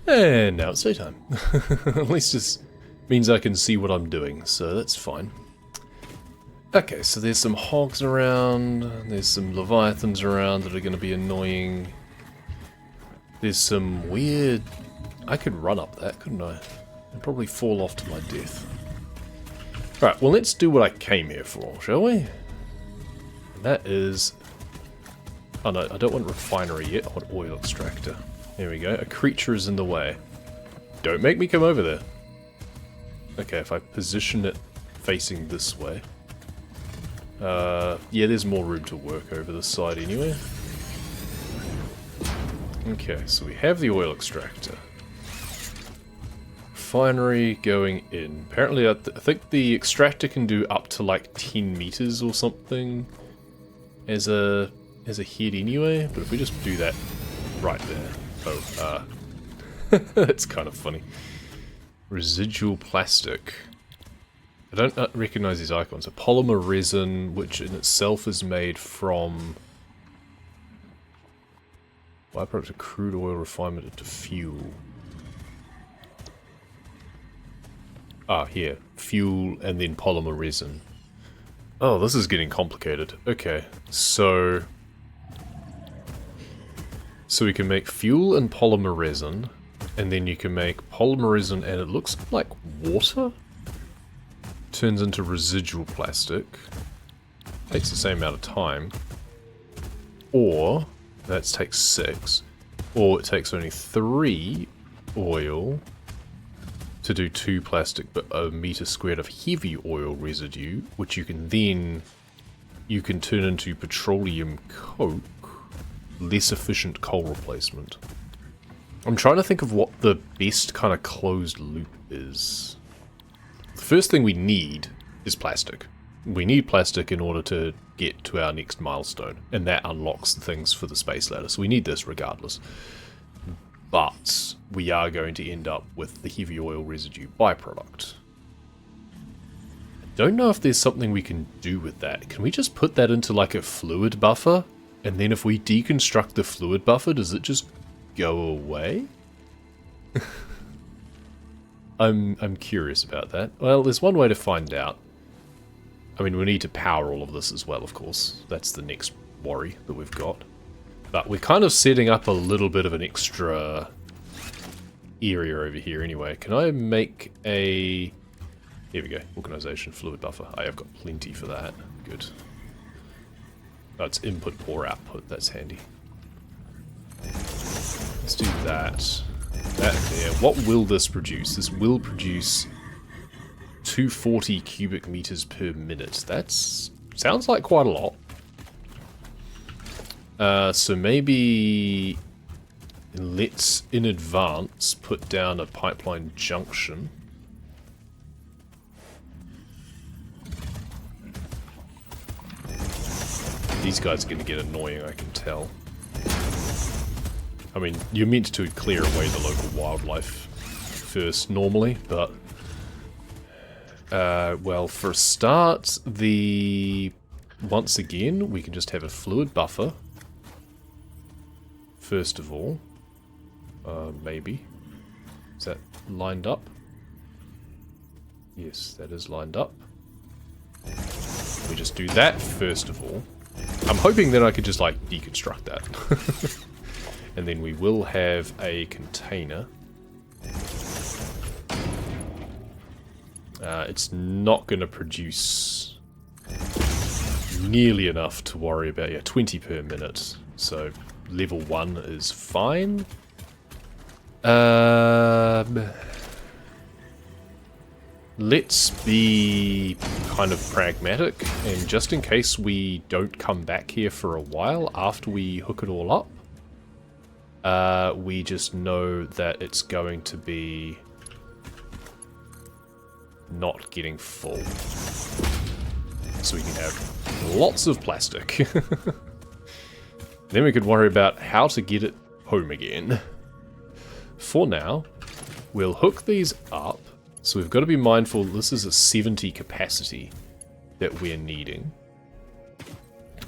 And now it's daytime. At least this means I can see what I'm doing, so that's fine. Okay, so there's some hogs around, there's some leviathans around that are going to be annoying. There's some weird... I could run up that, couldn't I? I'd probably fall off to my death. Right, well let's do what I came here for, shall we? And that is... Oh no, I don't want refinery yet, I want oil extractor. There we go, a creature is in the way. Don't make me come over there. Okay, if I position it facing this way. Yeah, there's more room to work over this side anyway. Okay, so we have the oil extractor. Refinery going in. Apparently, I think the extractor can do up to like 10 meters or something as a head anyway. But if we just do that right there. Oh, that's kind of funny. Residual plastic. I don't recognize these icons. A polymer resin, which in itself is made from byproduct of crude oil refinement into fuel. Ah, here. Fuel and then polymer resin. Oh, this is getting complicated. Okay, so we can make fuel and polymer resin, and then you can make polymer resin and it looks like water? Turns into residual plastic. Takes the same amount of time. Or, that takes 6. Or it takes only 3 oil to do 2 plastic, but a meter squared of heavy oil residue, which you can then, you can turn into petroleum coke, less efficient coal replacement. I'm trying to think of what the best kind of closed loop is. The first thing we need is plastic. We need plastic in order to get to our next milestone, and that unlocks the things for the space ladder, so we need this regardless. But we are going to end up with the heavy oil residue byproduct. I don't know if there's something we can do with that. Can we just put that into like a fluid buffer? And then if we deconstruct the fluid buffer, does it just go away? I'm curious about that. Well, there's one way to find out. I mean, we need to power all of this as well, of course. That's the next worry that we've got. But we're kind of setting up a little bit of an extra area over here anyway. Can I make a... Here we go. Organization, fluid buffer. I have got plenty for that. Good. That's input or output. That's handy. Let's do that. That there. What will this produce? This will produce 240 cubic meters per minute. That's... sounds like quite a lot. So maybe let's, in advance, put down a pipeline junction. These guys are going to get annoying, I can tell. I mean, you're meant to clear away the local wildlife first normally, but... well, for a start, once again, we can just have a fluid buffer. First of all, maybe. Is that lined up? Yes, that is lined up. We just do that first of all. I'm hoping that I could just like deconstruct that. And then we will have a container. It's not going to produce nearly enough to worry about. Yeah, 20 per minute. So level 1 is fine. Let's be kind of pragmatic, and just in case we don't come back here for a while after we hook it all up, we just know that it's going to be not getting full. So we can have lots of plastic. Then we could worry about how to get it home again. For now, we'll hook these up. So we've got to be mindful this is a 70 capacity that we're needing.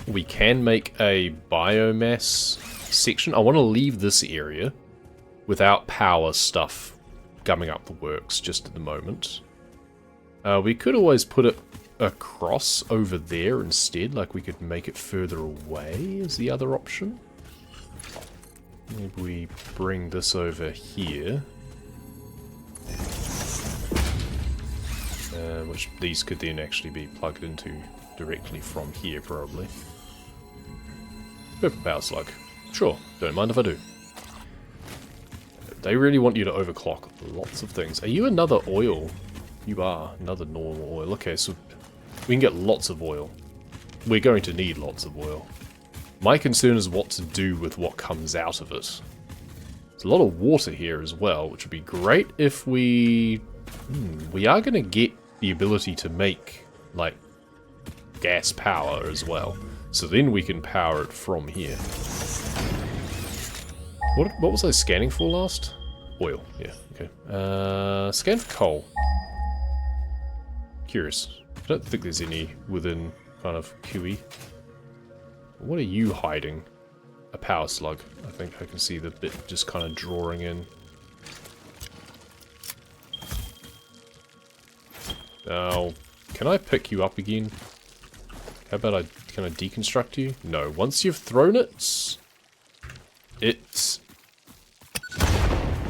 We can make a biomass section. I want to leave this area without power stuff gumming up the works just at the moment. We could always put it across over there instead, like we could make it further away is the other option. Maybe we bring this over here. Which these could then actually be plugged into directly from here, probably. Purple power slug. Sure, don't mind if I do. They really want you to overclock lots of things. Are you another oil? You are another normal oil. Okay, so we can get lots of oil. We're going to need lots of oil. My concern is what to do with what comes out of it. There's a lot of water here as well, which would be great if we... we are going to get the ability to make, like, gas power as well. So then we can power it from here. What was I scanning for last? Oil, yeah, okay. Scan for coal. Curious. I don't think there's any within kind of QE. What are you hiding? A power slug. I think I can see the bit just kind of drawing in. Now, can I pick you up again? How about can I deconstruct you? No. Once you've thrown it, it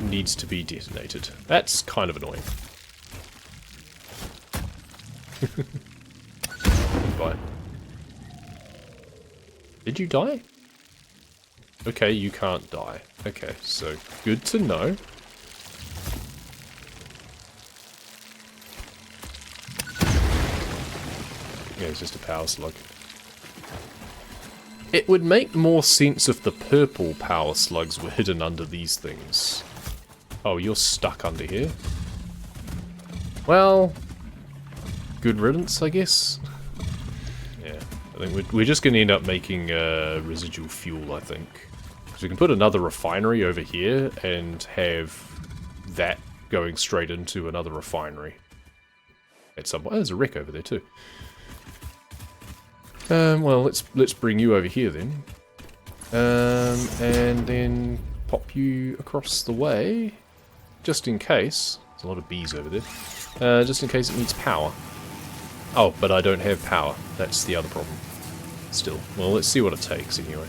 needs to be detonated. That's kind of annoying. Goodbye. Did you die? Okay, you can't die. Okay, so good to know. Yeah, it's just a power slug. It would make more sense if the purple power slugs were hidden under these things. Oh, you're stuck under here. Well, good riddance, I guess. Yeah, I think we're just going to end up making residual fuel, I think. So we can put another refinery over here and have that going straight into another refinery. At some point. Oh, there's a wreck over there too. Well, let's bring you over here then. And then pop you across the way. Just in case. There's a lot of bees over there. Just in case it needs power. Oh, but I don't have power. That's the other problem. Still. Well, let's see what it takes anyway.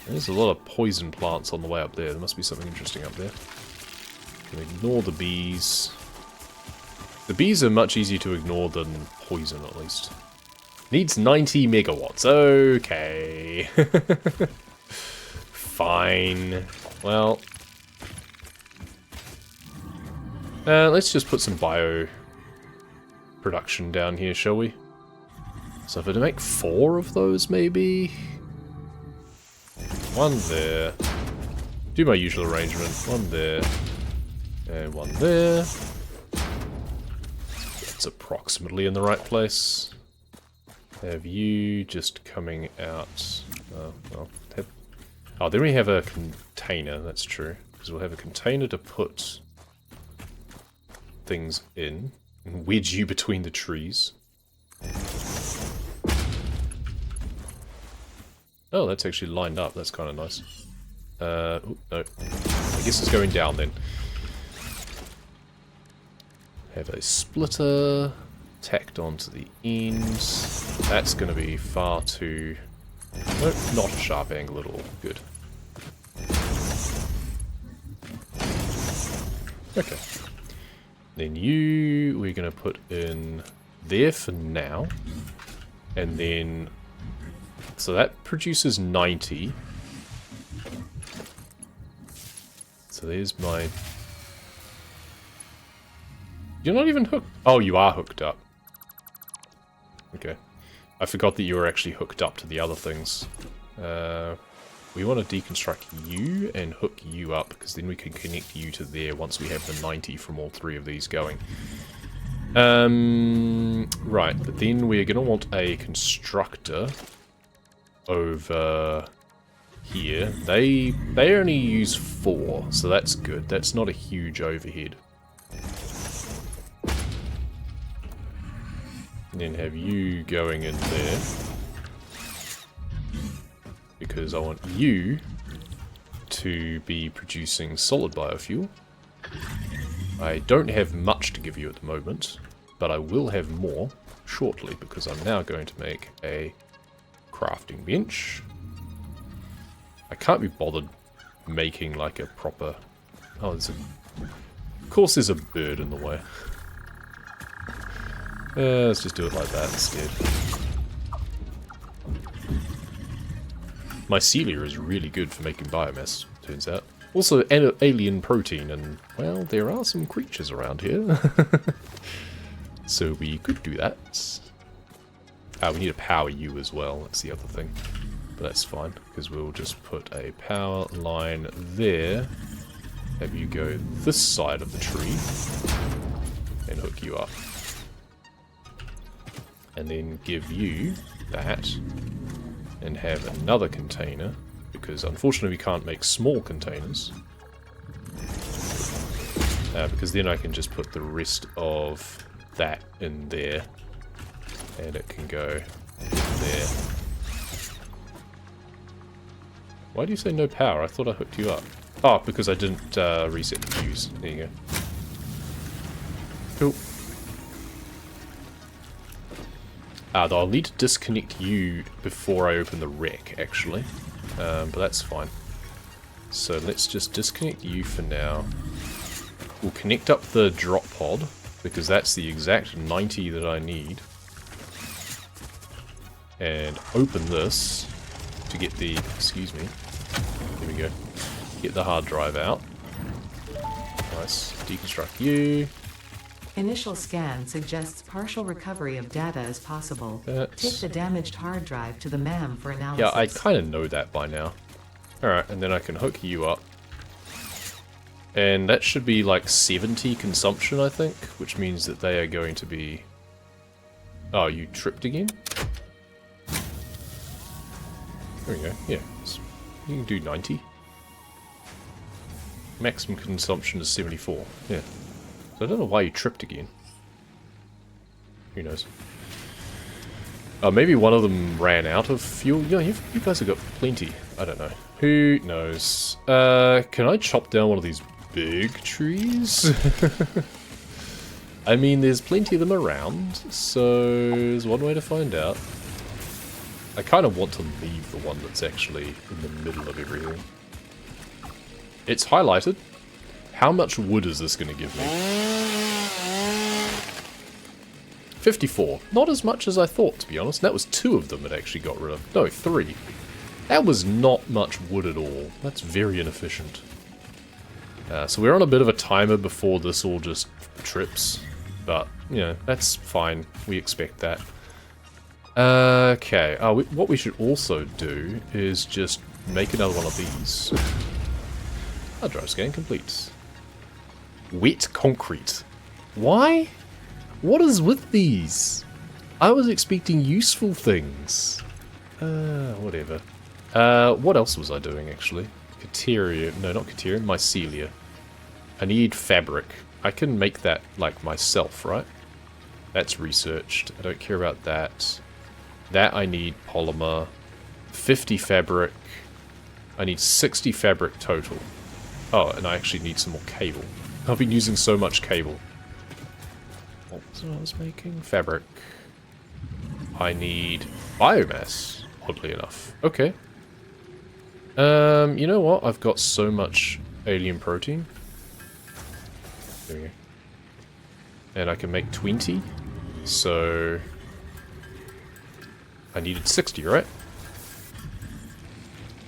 There's a lot of poison plants on the way up there. There must be something interesting up there. Can ignore the bees. The bees are much easier to ignore than poison, at least. Needs 90 megawatts. Okay. Fine. Well. Let's just put some bio production down here, shall we? So if I to make 4 of those, maybe? One there. Do my usual arrangement. One there. And one there. It's approximately in the right place. Have you just coming out... well, oh, then we have a container, that's true. Because we'll have a container to put things in. And wedge you between the trees. Oh, that's actually lined up. That's kind of nice. Ooh, no. I guess it's going down then. Have a splitter tacked onto the end. That's going to be far too... Nope, not a sharp angle at all. Good. Okay. Then we're going to put in there for now. And then... So that produces 90. So there's my... You're not even hooked. Oh, you are hooked up. Okay. I forgot that you were actually hooked up to the other things. We want to deconstruct you and hook you up, because then we can connect you to there once we have the 90 from all 3 of these going. Right, but then we're going to want a constructor over here. They only use 4, so that's good. That's not a huge overhead. And then have you going in there. Because I want you to be producing solid biofuel. I don't have much to give you at the moment, but I will have more shortly because I'm now going to make a crafting bench. I can't be bothered making like a proper... Oh, there's a... Of course there's a bird in the way. Let's just do it like that instead. Mycelia is really good for making biomass, turns out. Also, alien protein, and, well, there are some creatures around here. So we could do that. We need a power U as well, that's the other thing. But that's fine, because we'll just put a power line there. Have you go this side of the tree. And hook you up. And then give you that. And have another container. Because unfortunately we can't make small containers. Because then I can just put the rest of that in there. And it can go there. Why do you say no power? I thought I hooked you up. Oh, because I didn't reset the fuse. There you go. Cool. Though I'll need to disconnect you before I open the wreck, actually. But that's fine. So let's just disconnect you for now. We'll connect up the drop pod, because that's the exact 90 that I need. And open this to get the... Excuse me. There we go. Get the hard drive out. Nice. Deconstruct you. Initial scan suggests partial recovery of data is possible. Take the damaged hard drive to the MAM for analysis. Yeah, I kind of know that by now. Alright, and then I can hook you up. And that should be like 70 consumption, I think, which means that they are going to be... Oh, you tripped again? There we go, yeah. You can do 90. Maximum consumption is 74, yeah. So I don't know why you tripped again. Who knows? Maybe one of them ran out of fuel. Yeah, you guys have got plenty. I don't know. Who knows? Can I chop down one of these big trees? I mean, there's plenty of them around, so there's one way to find out. I kind of want to leave the one that's actually in the middle of everything. It's highlighted. How much wood is this going to give me? 54. Not as much as I thought, to be honest. That was 2 of them it actually got rid of. No, 3. That was not much wood at all. That's very inefficient. So we're on a bit of a timer before this all just trips. But, you know, that's fine. We expect that. Okay. What we should also do is just make another one of these. Hard drive scan complete. Wet concrete. Why? What is with these? I was expecting useful things. Whatever. What else was I doing, actually? Cateria. No, not Cateria. Mycelia. I need fabric. I can make that, like, myself, right? That's researched. I don't care about that. That I need polymer. 50 fabric. I need 60 fabric total. Oh, and I actually need some more cable. I've been using so much cable. What was it I was making? Fabric. I need biomass, oddly enough. Okay. You know what? I've got so much alien protein. There we go. And I can make 20. So... I needed 60, right?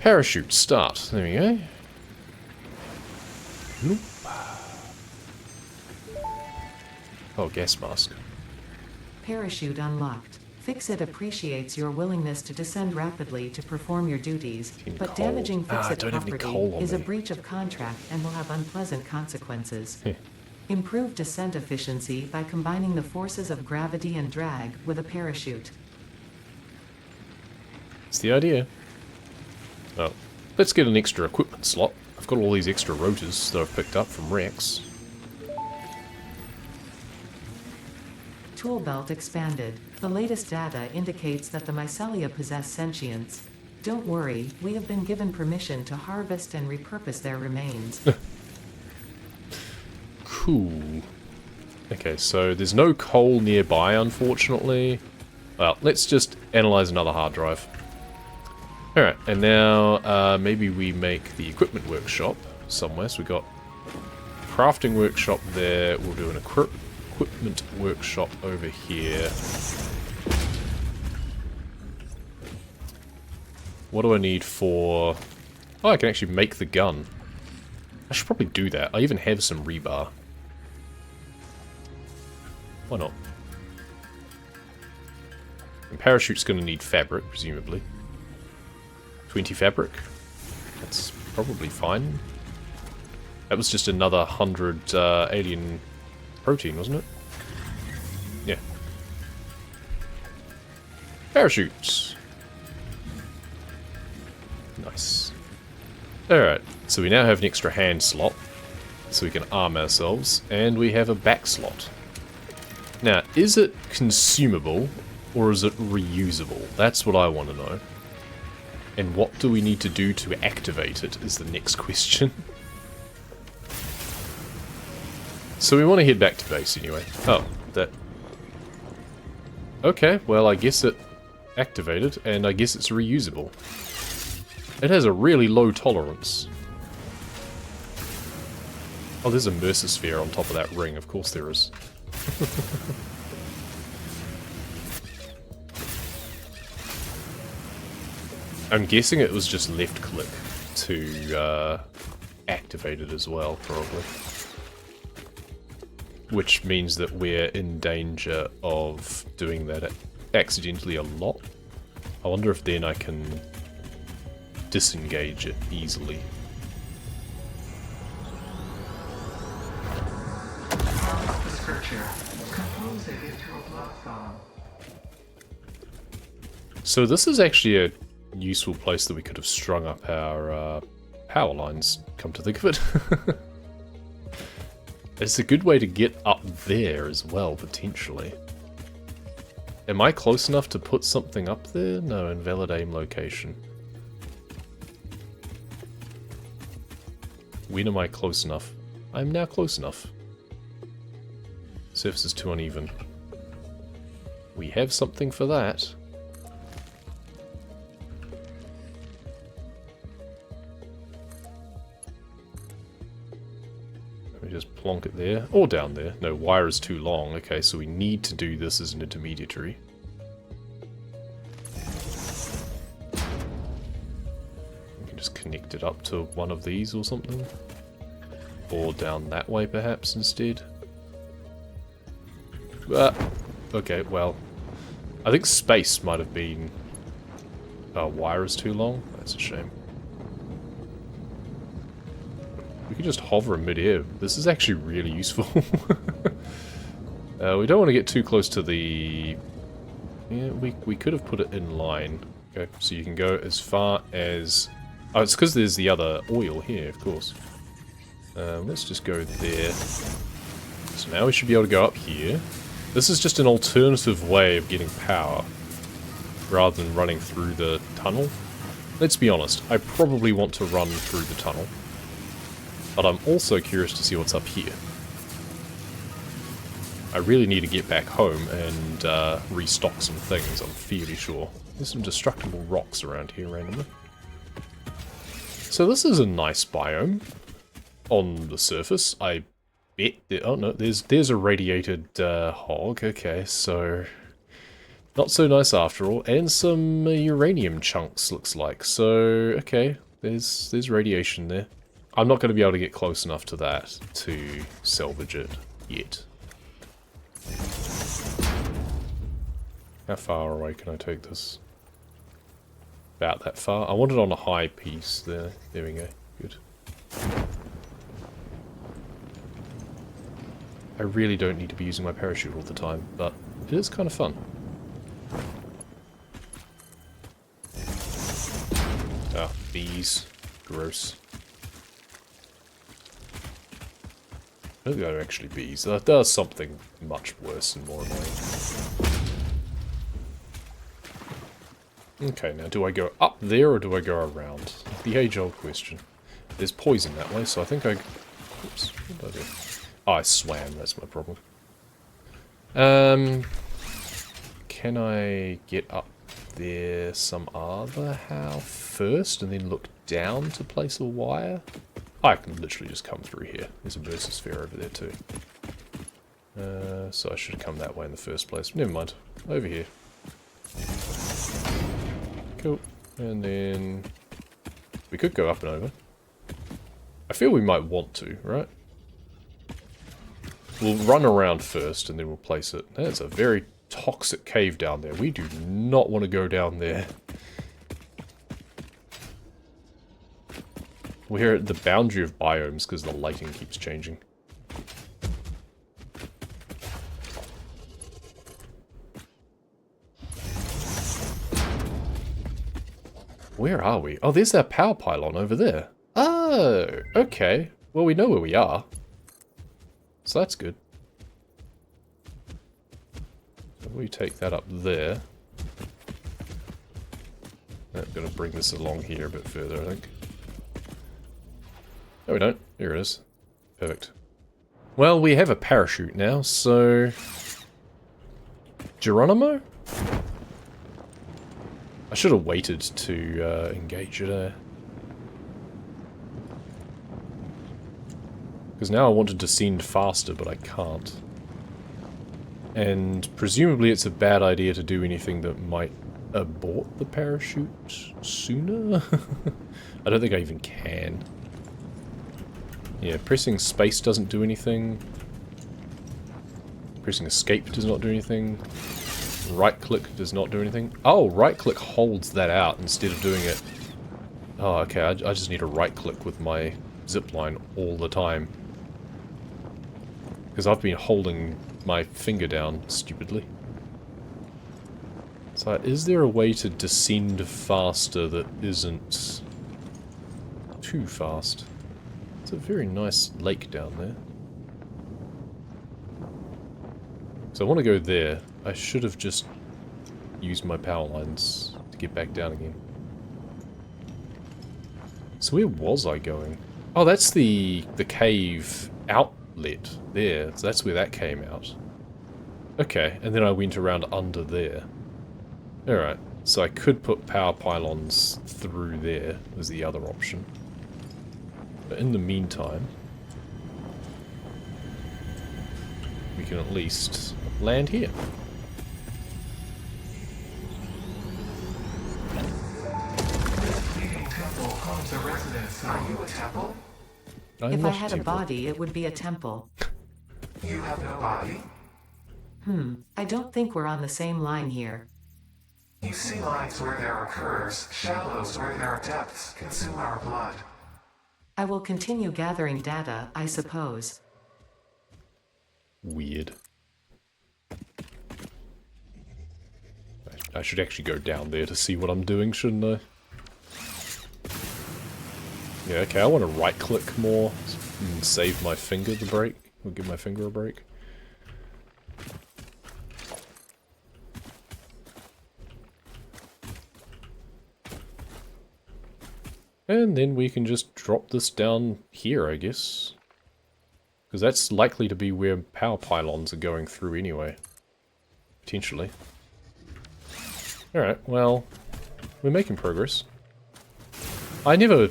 Parachute, start. There we go. Nope. Oh, gas mask. Parachute unlocked. Fix-It appreciates your willingness to descend rapidly to perform your duties, but damaging Fix-It property is a breach of contract and will have unpleasant consequences. Improve descent efficiency by combining the forces of gravity and drag with a parachute. That's the idea. Oh, let's get an extra equipment slot. I've got all these extra rotors that I've picked up from Rex. Tool belt expanded. The latest data indicates that the mycelia possess sentience. Don't worry, we have been given permission to harvest and repurpose their remains. Cool. Okay, so there's no coal nearby, unfortunately. Well, let's just analyze another hard drive. Alright, and now maybe we make the equipment workshop somewhere. So we got crafting workshop there. We'll do an equipment workshop over here. What do I need for... Oh, I can actually make the gun. I should probably do that. I even have some rebar. Why not? And parachute's going to need fabric, presumably. 20 fabric. That's probably fine. That was just another 100 alien protein, wasn't it? Yeah. Parachutes. Nice. Alright, so we now have an extra hand slot, so we can arm ourselves, and we have a back slot. Now, is it consumable, or is it reusable? That's what I want to know. And what do we need to do to activate it, is the next question. So we want to head back to base anyway. Oh, that... Okay, well I guess it activated, and I guess it's reusable. It has a really low tolerance. Oh, there's a Mercer on top of that ring. Of course there is. I'm guessing it was just left click to activate it as well, probably. Which means that we're in danger of doing that accidentally a lot. I wonder if then I can disengage it easily. So this is actually a useful place that we could have strung up our power lines, come to think of it. It's a good way to get up there as well, potentially. Am I close enough to put something up there? No, invalid aim location. When am I close enough? I'm now close enough. Surface is too uneven. We have something for that. Let me just plonk it there. Or down there. No, wire is too long. Okay, so we need to do this as an intermediary. Just connect it up to one of these or something. Or down that way perhaps instead. Okay, well. I think space might have been... wire is too long? That's a shame. We could just hover in mid-air. This is actually really useful. We don't want to get too close to the... Yeah, we could have put it in line. Okay, so you can go as far as... Oh, it's because there's the other oil here, of course. Let's just go there. So now we should be able to go up here. This is just an alternative way of getting power, rather than running through the tunnel. Let's be honest, I probably want to run through the tunnel. But I'm also curious to see what's up here. I really need to get back home and restock some things, I'm fairly sure. There's some destructible rocks around here randomly. So this is a nice biome on the surface. I bet there, oh no, there's a radiated hog. Okay, so not so nice after all, and some uranium chunks looks like. So okay, there's radiation there. I'm not going to be able to get close enough to that to salvage it yet. How far away can I take this? About that far. I want it on a high piece there. There we go. Good. I really don't need to be using my parachute all the time, but it is kind of fun. Ah, bees. Gross. I think they're actually bees. That does something much worse and more annoying. Okay, now do I go up there or do I go around? The age-old question. There's poison that way, so I think I... Oops, what did I do? Oh, I swam, that's my problem. Can I get up there some other how first and then look down to place a wire? I can literally just come through here. There's a versus sphere over there too. So I should have come that way in the first place. Never mind. Over here. Cool. And then... we could go up and over. I feel we might want to, right? We'll run around first and then we'll place it. That's a very toxic cave down there. We do not want to go down there. We're at the boundary of biomes because the lighting keeps changing. Where are we? Oh, there's that power pylon over there. Oh, okay. Well, we know where we are. So that's good. So we take that up there. I'm going to bring this along here a bit further, I think. No, we don't. Here it is. Perfect. Well, we have a parachute now, so... Geronimo? I should have waited to engage it, because now I want to descend faster, but I can't. And presumably it's a bad idea to do anything that might abort the parachute sooner? I don't think I even can. Yeah, pressing space doesn't do anything. Pressing escape does not do anything. Right click does not do anything. Oh, right click holds that out instead of doing it. Oh, okay, I just need to right click with my zipline all the time. Because I've been holding my finger down stupidly. So is there a way to descend faster that isn't too fast? It's a very nice lake down there. So I want to go there. I should have just used my power lines to get back down again. So where was I going? Oh, that's the cave outlet there. So that's where that came out. Okay, and then I went around under there. Alright, so I could put power pylons through there as the other option. But in the meantime, we can at least land here. Are you a temple? If I had a body, it would be a temple. You have no body? I don't think we're on the same line here. You see lines where there are curves, shallows where there are depths, consume our blood. I will continue gathering data, I suppose. Weird. I should actually go down there to see what I'm doing, shouldn't I? Yeah, okay, I want to right-click more and save my finger the break. Or give my finger a break. And then we can just drop this down here, I guess. Because that's likely to be where power pylons are going through anyway. Potentially. Alright, well, we're making progress. I never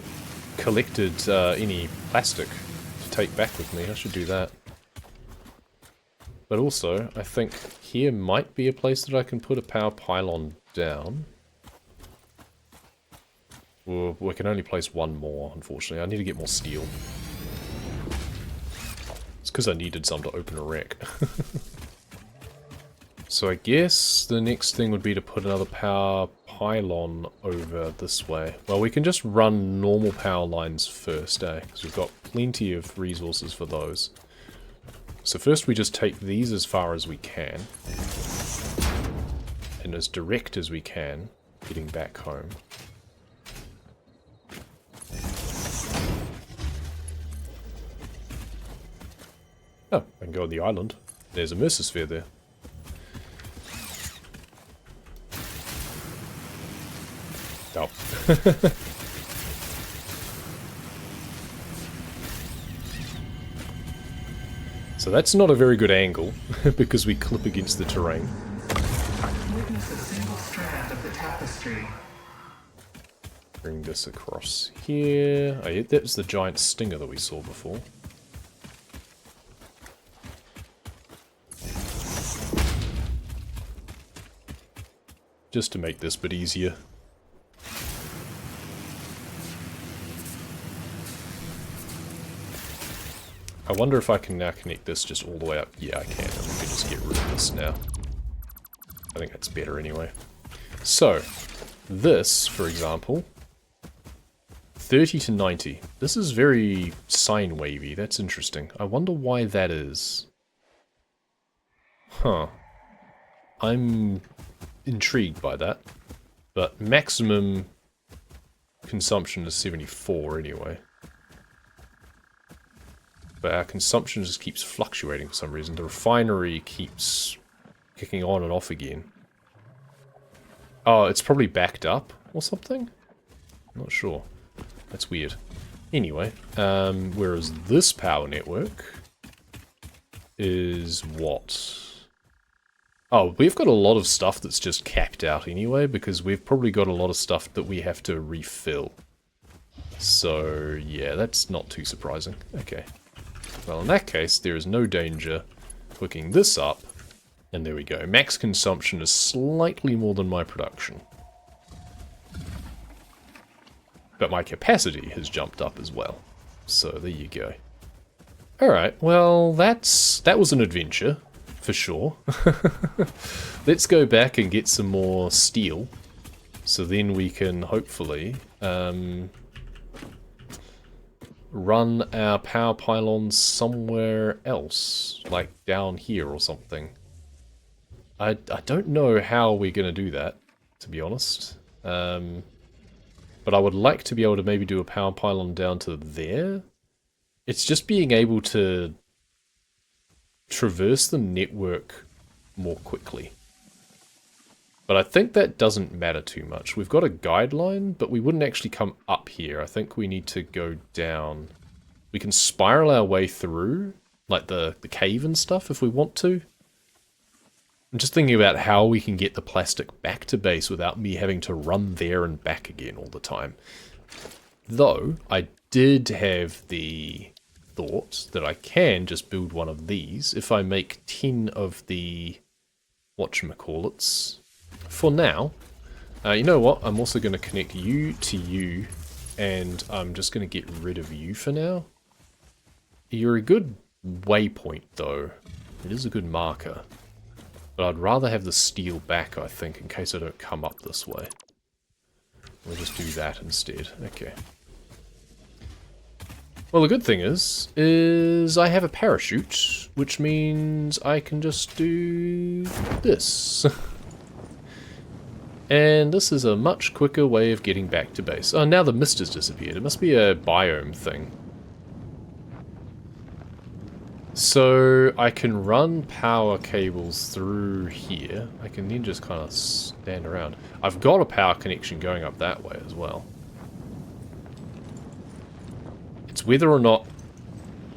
collected any plastic to take back with me. I should do that. But also, I think here might be a place that I can put a power pylon down. Well, we can only place one more, unfortunately. I need to get more steel. It's because I needed some to open a wreck. So I guess the next thing would be to put another power pylon over this way. Well, we can just run normal power lines first, because we've got plenty of resources for those. So first we just take these as far as we can. And as direct as we can, getting back home. Oh, I can go on the island. There's a mesosphere there. So that's not a very good angle, because we clip against the terrain. Witness a single strand of the tapestry. Bring this across here. Oh yeah, that was the giant stinger that we saw before. Just to make this bit easier. I wonder if I can now connect this just all the way up. Yeah, I can. And we can just get rid of this now. I think that's better anyway. So, this, for example, 30 to 90. This is very sine wavy. That's interesting. I wonder why that is. Huh. I'm intrigued by that. But maximum consumption is 74 anyway. But our consumption just keeps fluctuating for some reason. The refinery keeps kicking on and off again. Oh, it's probably backed up or something? I'm not sure. That's weird. Anyway, whereas this power network is what? Oh, we've got a lot of stuff that's just capped out anyway, because we've probably got a lot of stuff that we have to refill. So, yeah, that's not too surprising. Okay. Well, in that case, there is no danger hooking this up. And there we go. Max consumption is slightly more than my production. But my capacity has jumped up as well. So there you go. Alright, well, that was an adventure, for sure. Let's go back and get some more steel. So then we can hopefully run our power pylons somewhere else, like down here or something. I don't know how we're going to do that, to be honest. But I would like to be able to maybe do a power pylon down to there. It's just being able to traverse the network more quickly. But I think that doesn't matter too much. We've got a guideline, but we wouldn't actually come up here. I think we need to go down. We can spiral our way through, like the cave and stuff, if we want to. I'm just thinking about how we can get the plastic back to base without me having to run there and back again all the time. Though, I did have the thought that I can just build one of these if I make 10 of the whatchamacallits. For now, you know what? I'm also going to connect you to you, and I'm just going to get rid of you for now. You're a good waypoint, though. It is a good marker. But I'd rather have the steel back, I think, in case I don't come up this way. We'll just do that instead. Okay. Well, the good thing is I have a parachute, which means I can just do this. And this is a much quicker way of getting back to base. Oh, now the mist has disappeared. It must be a biome thing. So I can run power cables through here. I can then just kind of stand around. I've got a power connection going up that way as well. It's whether or not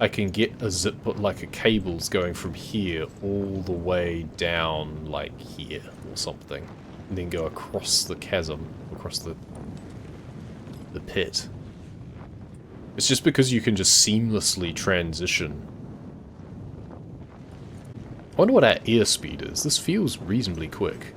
I can get a zip, like a cables going from here all the way down like here or something. And then go across the chasm, across the pit. It's just because you can just seamlessly transition. I wonder what our airspeed is. This feels reasonably quick.